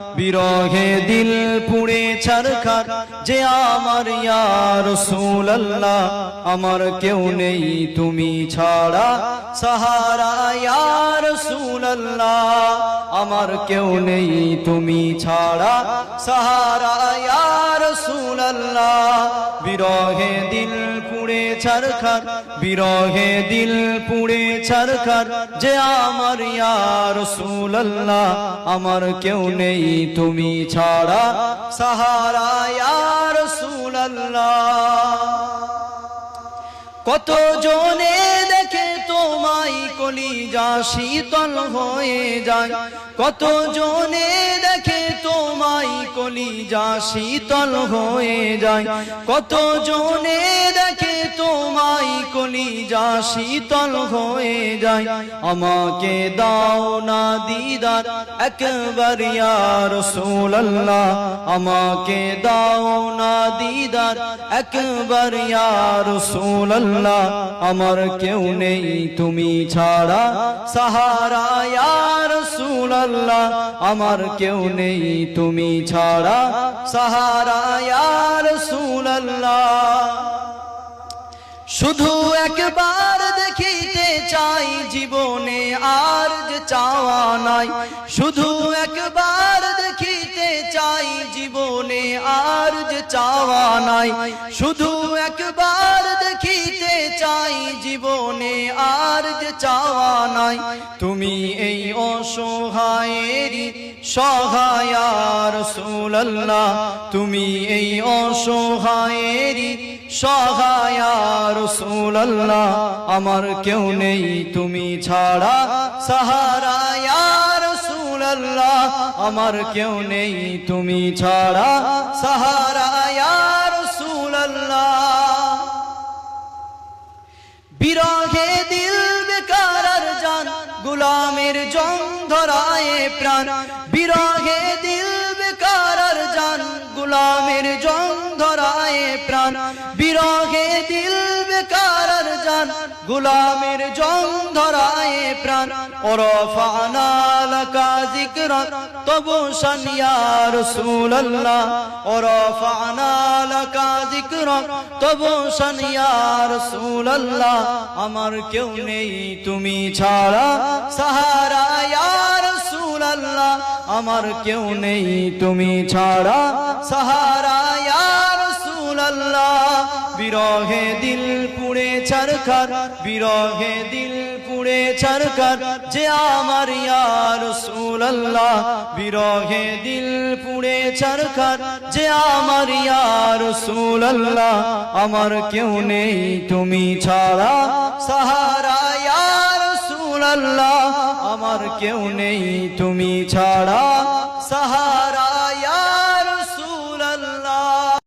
বিরহে দিল পুড়ে ছারখার যে আমার ইয়া রাসূলুল্লাহ আমার কেউ নেই তুমি ছাড়া সাহারা ইয়া রাসূলুল্লাহ আমার কেউ নেই তুমি ছাড়া সাহারা ইয়া রাসূলুল্লাহ বিরহে দিল পুড়ে ছারখার বিরহে দিল পুড়ে ছারখার যে আমার ইয়া রাসূলুল্লাহ আমার কেউ নেই তুমি ছাড়া সাহারা ইয়া রাসূলুল্লাহ কত জনে দেখে তোমায় কলিজা শীতল হয়ে যায় কত জনে দেখে তোমায় কলিজা শীতল হয়ে যায় কত জনে দেখে তোমায় কলিজা শীতল হয়ে যায় আমাকে দাও না দিদার একবার ইয়া রাসূলুল্লাহ আমাকে দাও না দিদার একবার ইয়া রাসূলুল্লাহ আমার কেউ নেই তুমি ছাড়া সাহারা ইয়া রাসূলুল্লাহ আমার কেউ নেই তুমি ছাড়া সাহারা ইয়া রাসূলুল্লাহ শুধু একবার দেখিতে চাই জীবনে আর যে চাওয়া নাই শুধু একবার দেখিতে চাই জীবনে আর যে চাওয়া নাই শুধু একবার দেখিতে চাই জীবনে আর যে চাওয়া নাই তুমি এই অসহায়েরই সহায় ইয়া রাসূলুল্লাহ তুমি এই অসহায়েরই সহায় ইয়া রাসূলুল্লাহ আমার কেউ নেই তুমি ছাড়া সাহারা ইয়া রাসূলুল্লাহ আমার কেউ নেই তুমি ছাড়া সাহারা ইয়া রাসূলুল্লাহ বিরহে দিল বেকার আর জান গোলামের জং ধরায় প্রাণ বিরহে দিল বেকার আর জান গোলামের জং ধরায় প্রাণ বিরহে দিল বেকার আর জান গোলামের জং ধরায় প্রাণ ওরফানা লাকা যিকরা তবশান ইয়া রাসূলুল্লাহ ওরফানা লাকা যিকরা তবশান ইয়া রাসূলুল্লাহ আমার কেউ নেই তুমি ছাড়া সাহারা ইয়া রাসূলুল্লাহ আমার কেউ নেই তুমি ছাড়া সাহারা ইয়া রাসূলুল্লাহ বিরহে দিল পুড়ে ছারখার বিরহে দিল পুড়ে ছারখার যে আমার ইয়া রাসূলুল্লাহ বিরহে দিল পুড়ে ছারখার যে আমার ইয়া রাসূলুল্লাহ আমার কেউ নেই তুমি ছাড়া সাহারা ইয়া রাসূলুল্লাহ আমার কেউ নেই তুমি ছাড়া সাহারা